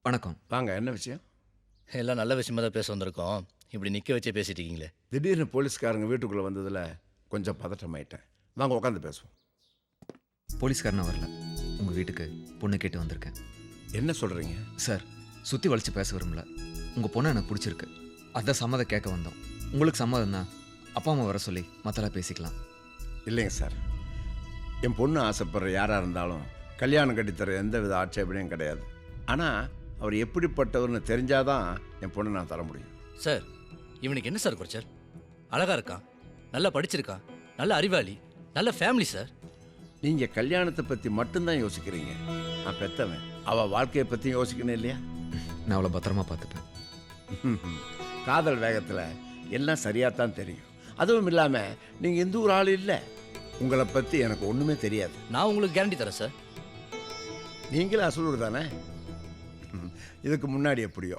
வணக்கம். வாங்க, என்ன விஷயம்? எல்லாம் நல்ல விஷயமா தான் பேச வந்திருக்கோம். இப்படி நிற்க வச்சே பேசிட்டு இருக்கீங்களே. திடீர்னு போலீஸ்காரங்க வீட்டுக்குள்ளே வந்ததில் கொஞ்சம் பதட்டமாயிட்டேன். வாங்க உட்காந்து பேசுவோம். போலீஸ்காரனா வரல, உங்கள் வீட்டுக்கு பொண்ணு கேட்டு வந்திருக்கேன். என்ன சொல்கிறீங்க? சார், சுற்றி வளைச்சு பேச விரும்பல. உங்கள் பொண்ணை எனக்கு பிடிச்சிருக்கு, அதான் சம்மதம் கேட்க வந்தோம். உங்களுக்கு சம்மதம் தான் அப்பா அம்மா வர சொல்லி மற்றெல்லாம் பேசிக்கலாம். இல்லைங்க சார், என் பொண்ணு ஆசைப்படுற யாராக இருந்தாலும் கல்யாணம் கட்டித்தர எந்த வித ஆட்சேபனையும் கிடையாது. ஆனால் அவர் எப்படிப்பட்டவர்னு தெரிஞ்சாதான் என் பொண்ணை நான் தர முடியும். சார், இவனுக்கு என்ன சார் குறைச்சல்? அழகா இருக்கான், நல்லா படிச்சிருக்கான், நல்ல அறிவாளி, நல்ல ஃபேமிலி சார். நீங்கள் கல்யாணத்தை பற்றி மட்டும்தான் யோசிக்கிறீங்க. நான் பெத்தவன், அவள் வாழ்க்கையை பற்றி யோசிக்கணும் இல்லையா? நான் அவளை பத்திரமா பார்த்துப்பேன். காதல் வேகத்தில் எல்லாம் சரியாக தான் தெரியும். அதுவும் இல்லாமல் நீங்கள் எந்த ஒரு ஆள் இல்லை. உங்களை பற்றி எனக்கு ஒன்றுமே தெரியாது. நான் உங்களுக்கு கேரண்டி தரேன் சார். நீங்களே அசலூர் தானே? இதுக்கு முன்னாடி எப்படியோ.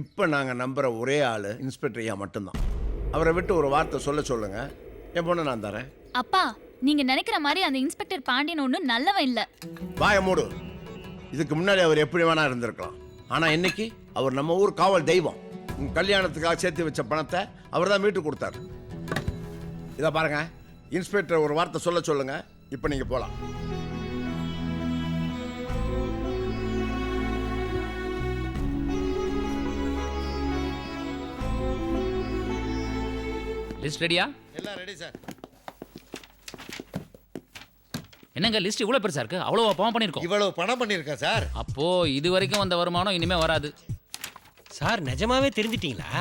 இப்போ நாங்கள் நம்புகிற ஒரே ஆள் இன்ஸ்பெக்டர் ஐயா மட்டும்தான். அவரை விட்டு ஒரு வார்த்தை சொல்லுங்க, என் பொண்ணை நான் தரேன். அப்பா, நீங்க நினைக்கிற மாதிரி அந்த இன்ஸ்பெக்டர் பாண்டியன் ஒன்றும் நல்லவன் இல்ல. வாய மூடு. இதுக்கு முன்னாடி அவர் எப்படி வேணா இருந்திருக்கலாம். ஆனால் இன்னைக்கு அவர் நம்ம ஊர் காவல் தெய்வம். உங்கள் கல்யாணத்துக்காக சேர்த்து வச்ச பணத்தை அவர் தான் மீட்டு கொடுத்தாரு. இதை பாருங்க, இன்ஸ்பெக்டர் ஒரு வார்த்தை சொல்லுங்க, இப்போ நீங்கள் போகலாம். லிஸ்ட் ரெடியா? எல்லாம் ரெடி சார். என்னங்க லிஸ்ட் இவ்வளோ பெருசா இருக்கு? அவ்வளோ பணம் பண்ணியிருக்கோம். இவ்வளவு பணம் பண்ணியிருக்கேன் சார். அப்போ இது வரைக்கும் வந்த வருமானம் இனிமே வராது. சார், நிஜமாவே தெரிஞ்சிட்டீங்களா?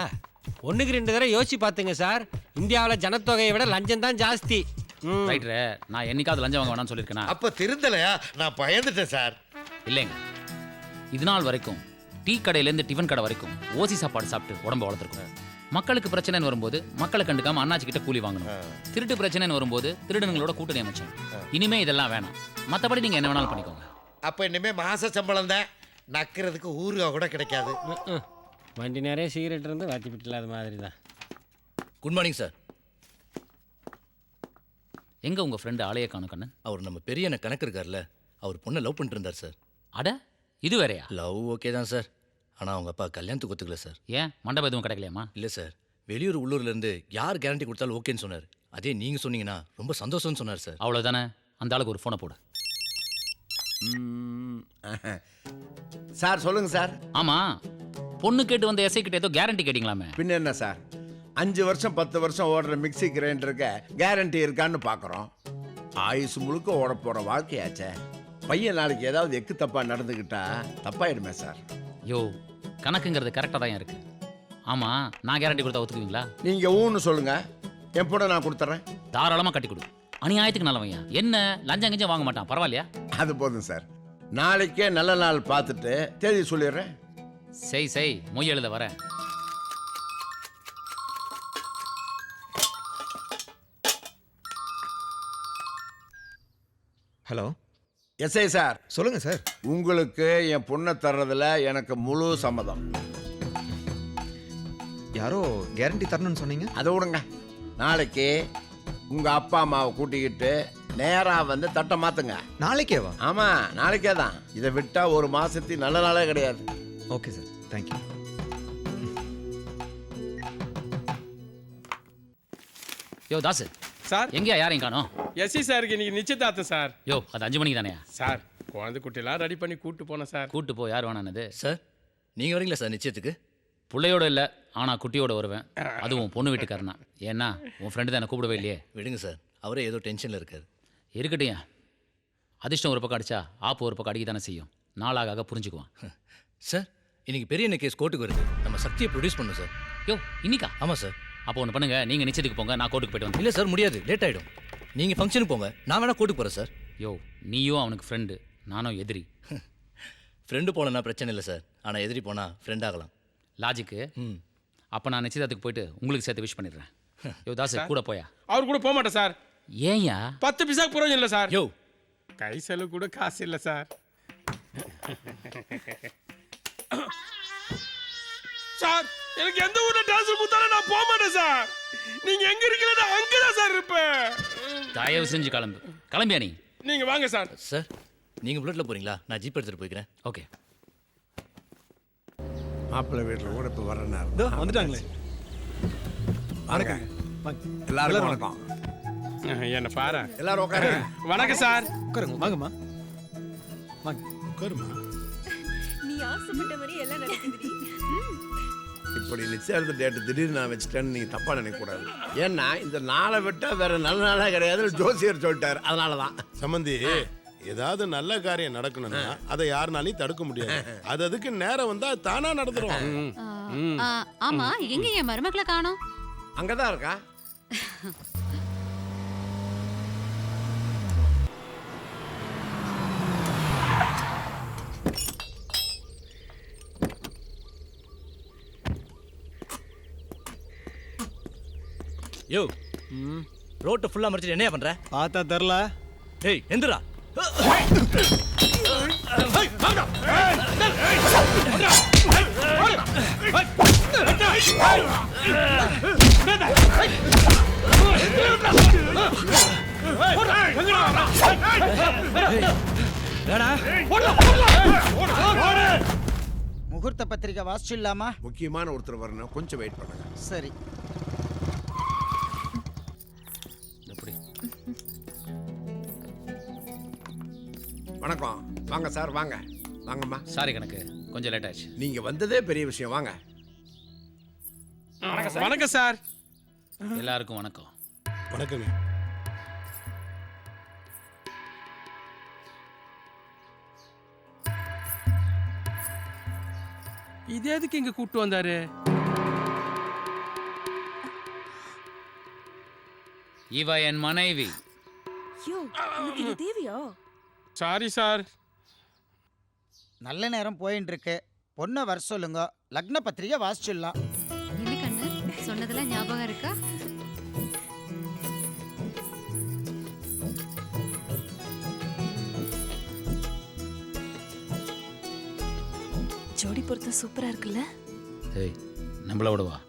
ஒன்றுக்கு 2 தடவை யோசிச்சு பார்த்துங்க சார். இந்தியாவில் ஜனத்தொகையை விட லஞ்சம் தான் ஜாஸ்தி. ரைட்ரே, நான் என்னைக்காவது லஞ்சம் வாங்க வேணாம்னு சொல்லியிருக்கேனா? அப்ப திருந்தலையா? நான் பயந்துட்டேன் சார். இல்லைங்க, இது நாள் வரைக்கும் டீ கடையிலேருந்து டிஃபன் கடை வரைக்கும் ஓசி சாப்பாடு சாப்பிட்டு உடம்ப வளர்த்துருக்கோம். மக்களுக்கு பிரச்சனைன்னு வரும்போது மக்களை கண்டுக்காம அண்ணாச்சி கிட்ட கூலி வாங்கணும். திருட்டு பிரச்சனைன்னு வரும்போது திருடனுங்களோட கூட்டணி அமைச்சோம். இனிமே இதெல்லாம் வேணாம். மற்றபடி நீங்க என்ன வேணாலும் பண்ணிக்கோங்க. அப்ப இனிமே மாச சம்பளம் தான். நக்கிறதுக்கு ஊருகா கூட கிடைக்காது. வண்டி நிறைய சிகரெட் இருந்து வாத்திப்பிட்டு இல்லாத மாதிரி தான். Good morning sir. எங்க உங்க ஃப்ரெண்டு ஆலய காணும் கண்ணன்? அவர் நம்ம பெரிய கணக்கு இருக்கார்ல, அவர் பொண்ணை லவ் பண்ணிட்டு இருந்தார் சார். அட, இது வேறையா? லவ் ஓகே தான் சார், ஆனால் அவங்க அப்பா கல்யாணத்துக்கு ஒத்துக்கல சார். ஏன், மண்டபம் எதுவும் கிடைக்கலையாமா? இல்லை சார், வெளியூர் உள்ளூர்லேருந்து யார் கேரண்டி கொடுத்தாலும் ஓகேன்னு சொன்னார். அதே நீங்கள் சொன்னீங்கன்னா ரொம்ப சந்தோஷம்னு சொன்னார் சார். அவ்வளோதானே, அந்த ஆளுக்கு ஒரு ஃபோனை போடு. சார் சொல்லுங்க சார். ஆமா, பொண்ணு கேட்டு வந்த எஸ்ஐ கிட்ட ஏதோ கேரண்டி கேட்டீங்களாமே? பின்ன என்ன சார், 5 வருஷம் 10 வருஷம் ஓடுற மிக்சி கிரைண்டருக்கு கேரண்டி இருக்கான்னு பார்க்குறோம். ஆயுசு முழுக்க ஓட போகிற வாழ்க்கையாச்சே. பையன் நாளைக்கு ஏதாவது எக்கு தப்பாக நடந்துக்கிட்டா தப்பாயிடுமே சார். யோ, கணக்குங்கிறது கரெக்டாக தான் இருக்கு. ஆமா, நான் கேரண்டி கொடுத்தா ஒத்துக்குவீங்களா? நீங்கள் ஊன்னு சொல்லுங்க, என் பொண்ணை நான் கொடுத்துட்றேன். தாராளமாக கட்டி கொடு. அநியாயத்துக்கு நல்லவையா? என்ன லஞ்சம் கிஞ்சம் வாங்க மாட்டான், பரவாயில்லையா? அது போதும் சார். நாளைக்கே நல்ல நாள் பார்த்துட்டு தேதி சொல்லிடுறேன். செய் மொய் எழுத வரேன். Hello, SI sir. சொல்லுங்க சார். உங்களுக்கு என் பொண்ணை தர்றதுல எனக்கு முழு சம்மதம். யாரோ கேரண்டி தரணும்னு சொன்னீங்க. அதை விடுங்க. நாளைக்கு உங்கள் அப்பா அம்மாவை கூட்டிக்கிட்டு நேராக வந்து தட்டை மாற்றுங்க. நாளைக்கேவா? ஆமாம், நாளைக்கே தான். இதை விட்டால் ஒரு மாதத்துக்கு நல்ல நாளே கிடையாது. Okay sir, thank you. யோ தாசு சார், எங்கேயா யாரையும் காணோம்? எஸ்சி சாருக்கு இன்னைக்கு நிச்சயதார்த்தம் சார். யோ, அது 5 மணிக்கு தானே சார், குழந்தை குட்டிலாம் ரெடி பண்ணி கூட்டு போனேன் சார். கூட்டு போ, யார் வேணானது? சார், நீங்கள் வரீங்களா சார் நிச்சயத்துக்கு? பிள்ளையோட இல்லை, ஆனால் குட்டியோட வருவேன். அதுவும் பொண்ணு வீட்டுக்காரனா. ஏன்னா உன் ஃப்ரெண்டு தான் என்னை கூப்பிடவே இல்லையே. விடுங்க சார், அவரே ஏதோ டென்ஷனில் இருக்கார். இருக்கட்டும், அதிர்ஷ்டம் ஒரு பக்கம் அடிச்சா ஆப்பு ஒரு பக்கம் அடிக்க தானே செய்யும். நாளாக புரிஞ்சுக்குவான். சார், இன்னைக்கு பெரிய கேஸ் கோர்ட்டுக்கு வருது. நம்ம சக்தியை ப்ரொடியூஸ் பண்ணணும் சார். யோ, இன்னிக்கா? ஆமாம் சார். அப்போ ஒன்று பண்ணுங்க, நீங்கள் நிச்சயத்துக்கு போங்க, நான் கோர்ட்டுக்கு போய்ட்டு வந்து. இல்லை சார், முடியாது, லேட் ஆகிடும். நீங்கள் ஃபங்க்ஷனுக்கு போங்க, நான் வேணா கோர்ட்டுக்கு போகிறேன் சார். யோ, நீயும் அவனுக்கு ஃப்ரெண்டு, நானும் எதிரி. ஃப்ரெண்டு போனேன்னா பிரச்சனை இல்லை சார், ஆனால் எதிரி போனால் ஃப்ரெண்ட் ஆகலாம். லாஜிக்கு. அப்போ நான் நிச்சயத்துக்கு போயிட்டு உங்களுக்கு சேர்த்து விஷ் பண்ணிடுறேன். யோ தாசு, கூட போயா? அவர் கூட போக மாட்டேன் சார். ஏன்யா? 10 பைசாக்கு புரோஜனம் இல்லை சார். யோ, கை செலவு கூட காசு இல்லை சார். சார், எனக்கு எந்த ஊர்ல டான்ஸ் கொடுத்தாலும் நான் போக மாட்டேன் சார். நீங்க எங்க இருக்கீங்களோ அங்கதான் சார் இருப்பேன். தயவு செஞ்சு கிளம்பியா நீ? நீங்க வாங்க சார். சார், நீங்கள் புல்லட்டில் போகிறீங்களா? நான் ஜீப் எடுத்துகிட்டு போய்க்கிறேன். ஓகே. மாப்பிள்ளை வீட்டில் கூட இப்போ வர நேரம் இதோ வந்துட்டாங்களே. வணக்கம். எல்லாருக்கும் வணக்கம். என்ன பாரு. எல்லாரும் உட்காருங்க. வணக்கம் சார். உட்காருங்க. வாங்கம்மா. வாங்க. உட்காருமா. நீ ஆசைப்பட்ட மாதிரி எல்லாம் நடக்குதுடி. இப்படி நிச்சயார்த்த டேட்டு திடீர்னு நான் வச்சுட்டேன்னு நீங்கள் தப்பாக நினைக்கக்கூடாது. ஏன்னா இந்த நாளை விட்டால் வேற நல்ல நாளாக கிடையாது ஜோசியர் சொல்லிட்டார். அதனால தான் சம்பந்தி, ஏதாவது நல்ல காரியம் நடக்கணும்னா அதை யாருனாலையும் தடுக்க முடியாது. அதுக்கு நேரம் வந்தா தானா நடந்துரும். ஆமா, எங்க என் மருமக்களை காணோம்? அங்கே தான் இருக்கா. யோ ரோட்டை ஃபுல்லா மறைச்சிட்டு என்னையா பண்ற? பார்த்தா தெரில. டேய் எந்திரா. முகூர்த்த பத்திரிக்கை வாசிச்சிடலாமா? முக்கியமான ஒருத்தர் வரணும், கொஞ்சம் வெயிட் பண்ணுங்க. சரி. வணக்கம். வாங்க சார், வாங்க. வாங்கம்மா. சாரி கணக்கு, கொஞ்சம் லேட் ஆச்சு. நீங்கள் வந்ததே பெரிய விஷயம். வாங்க. வணக்கம் சார். எல்லாருக்கும் வணக்கம். வணக்கங்க. இது எதுக்கு இங்க கூப்பிட்டு வந்தாரு? இவ என் மனைவி. யோ, உனக்கு இது தேவையா? Sorry sir. நல்ல நேரம் போயின்னு இருக்கு. பொண்ணை வர சொல்லுங்க, லக்ன பத்திரிக்கை வாசிச்சிடலாம். என்ன கண்ணு, சொன்னதெல்லாம் ஞாபகம் இருக்கா? ஜோடி பொருத்தம் சூப்பரா இருக்குல்ல? ஏய், நம்மள விடுவா.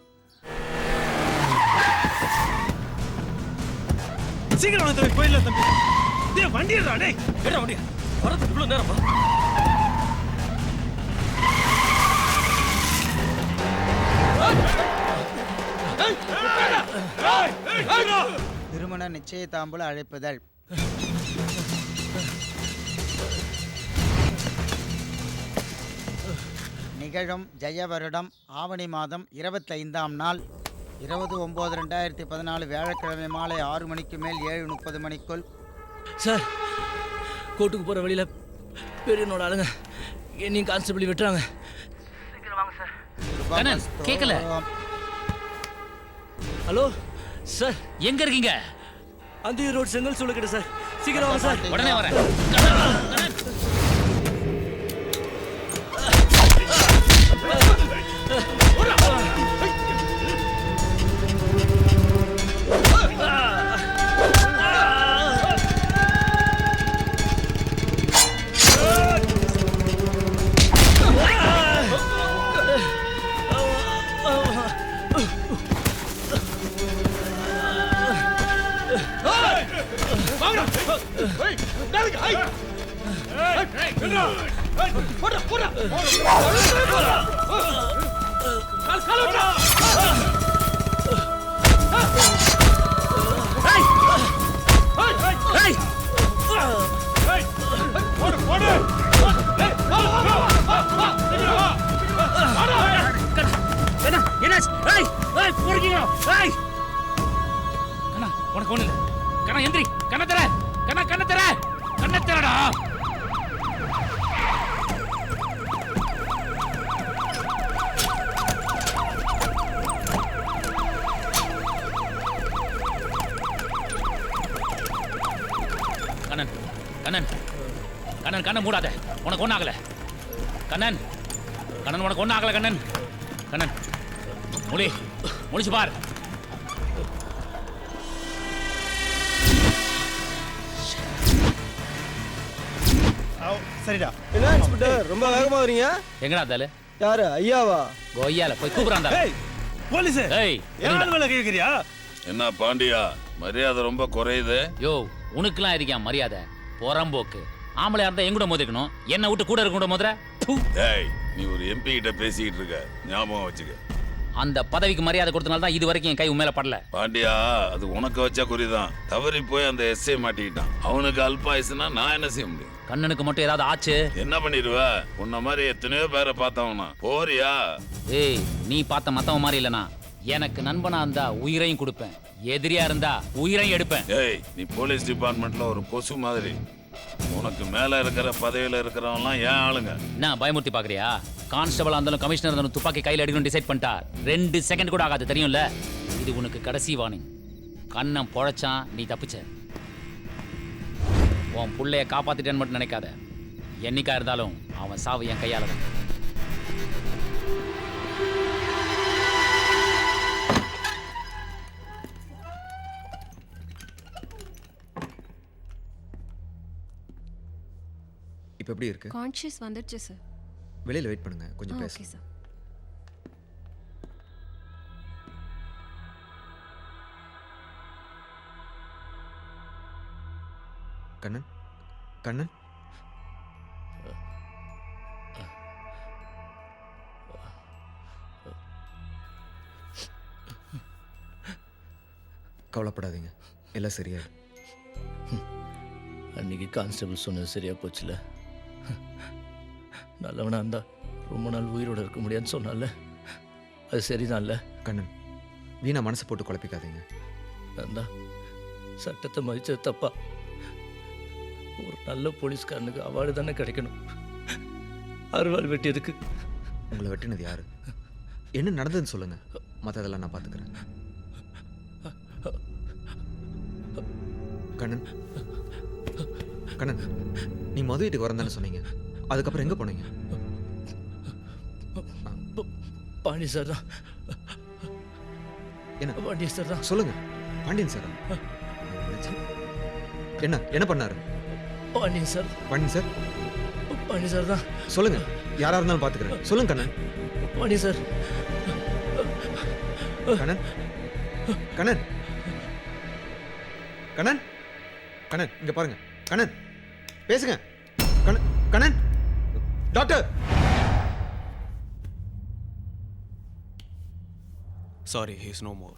சீக்கிரம் வந்து தம்பி, போயிடலாம் தம்பி. டேய் வண்டி எடுடா. டேய் எடுடா வண்டி. வரதுக்கு இவ்வளவு நேரமா? திருமண நிச்சயதாம்பூல அழைப்புதல். நிகழும் ஜெய வருடம் ஆவணி மாதம் 25ஆம் நாள் 20/9/2014 வியாழக்கிழமை மாலை 6 மணிக்கு மேல் 7:30 மணிக்குள். சார், கோர்ட்டுக்கு போற வழியில பெரியனோட ஆளுங்க என்னையும் கான்ஸ்டபிள் விட்டுறாங்க. சீக்கிரம் வாங்க சார். கண்ணன், கேட்கல. ஹலோ சார், எங்க இருக்கீங்க? அந்த ரோட் செங்கல் சொல்லுக்கிட்ட சார். சீக்கிரம் வாங்க சார். உடனே வரேன். உனக்கு ஒண்ணு இல்ல. கண்ணா எந்திரி. கண்ண தர. கண்ண தர. கண்ண தரடா. கண்ணன், கண்ணன், கண்ணன், கண்ணை மூடாத. உனக்கு ஒன்றும் ஆகல. கண்ணன், கண்ணன், உனக்கு ஒன்றும் ஆகல. கண்ணன், கண்ணன், முழிச்சு பார். சரிடா. என்ன இன்ஸ்பெக்டர் ரொம்ப வேகமா வரீங்க? எங்கடா தால? யாரு? ஐயாவா? கொய்யால போய் கூப்பிடுறான் தால. ஏய் போலீஸ். ஏய், யார் மேல கேக்குறியா? என்ன பாண்டியா, மரியாதை ரொம்ப குறையுது. யோ, உனக்குலாம் இருக்கான் மரியாதை. புறம்போக்கு. ஆம்பளையா இருந்தா எங்கூட மோதிக்கணும். என்ன விட்டு கூட இருக்க கூட மோதுற. டேய் நீ ஒரு எம்பி கிட்ட பேசிக்கிட்டு இருக்க ஞாபகம் வச்சுக்க. அந்த பதவிக்கு மரியாதை கொடுத்தனால தான் இது வரைக்கும் என் கை உண்மையில படல. பாண்டியா அது உனக்கு வச்ச குறிதான். தவறி போய் அந்த எஸ்ஐ மாட்டிக்கிட்டான். அவனுக்கு அல்பாயுசுனா நான் என்ன செய்ய முடியும்? கண்ணனுக்கு மட்டும் ஏதாவது ஆச்சு என்ன பண்ணிடுவ? உன்ன மாதிரி எத்தனையோ பேரை பார்த்தவனா போறியா? ஏய் நீ பார்த்த மத்தவன் மாதிரி இல்லனா எனக்கு நண்பனா இருந்தா உயிரையும் கொடுப்பேன், எதிரியா இருந்தா உயிரையும் எடுப்பேன். ஏய் நீ போலீஸ் டிபார்ட்மெண்ட்ல ஒரு கொசு மாதிரி. உனக்கு மேல இருக்கிற பதவியில இருக்கிறவன்லாம் ஏன் ஆளுங்க? என்ன பயமுறுத்தி பாக்குறியா? கான்ஸ்டபிள் இருந்தாலும் கமிஷனர் இருந்தாலும் துப்பாக்கி கையில் எடுக்கணும் டிசைட் பண்ணிட்டார். 2 செகண்ட் கூட ஆகாது தெரியும்ல. இது உனக்கு கடைசி வார்னிங். கண்ணன் பொழைச்சான், நீ தப்பிச்ச. உன் புள்ளைய காப்பாத்திட்டேன்னு மட்டும் நினைக்காத. என்னைக்கா இருந்தாலும் அவன் சாவு என் கையால தான். இப்போ எப்படி இருக்கு? கான்ஷியஸ் வந்துடுச்சு சார். வெளியில வெயிட் பண்ணுங்க, கொஞ்சம் ஓகே பேசலாம். சார். கண்ணன் கண்ணன் கவலைப்படாதீங்க, எல்லாம் சரியா. அன்னைக்கு கான்ஸ்டபிள் சொன்னது சரியா போச்சுல. நல்லவனா இருந்தா ரொம்ப நாள் உயிரோட இருக்க முடியாதுன்னு சொன்னால அது சரிதான்ல. கண்ணன் வீணா மனசை போட்டு குழப்பிக்காதீங்க. நான் தான் சட்டத்தை மதிச்சது தப்பா? ஒரு நல்ல போலீஸ்காரனுக்கு அவார்டு தானே கிடைக்கணும். அறுவாள் வெட்டியதுக்கு. உங்களை வெட்டினது யாரு? என்ன நடந்ததுன்னு சொல்லுங்க, மற்றதெல்லாம் நான் பார்த்துக்கிறேன். கண்ணன் கண்ணன் நீ மது வீட்டுக்கு வரந்தானே சொன்னீங்க, அதுக்கப்புறம் எங்க போனீங்க? பாண்டி சார் தான். என்ன பாண்டி சார் தான். சொல்லுங்க. பாண்டியன் சார் என்ன என்ன பண்ணாரு? Pandian sir. Pandian sir. Pandi sir தான். சொல்லுங்க, யாரா இருந்தாலும் பார்த்துக்கிறேன். சொல்லுங்க கண்ணன். பாண்டி சார். கண்ணன் கண்ணன் கண்ணன் கண்ணன் இங்க பாருங்க. கண்ணன் பேசுங்க. Kannan Kannan doctor. Sorry, he is no more.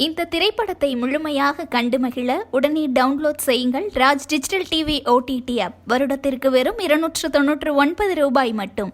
இந்த திரைப்படத்தை முழுமையாக கண்டு மகிழ உடனே டவுன்லோட் செய்யுங்கள் Raj digital TV OTT app. வருடத்திற்கு வெறும் 299 ரூபாய் மட்டும்.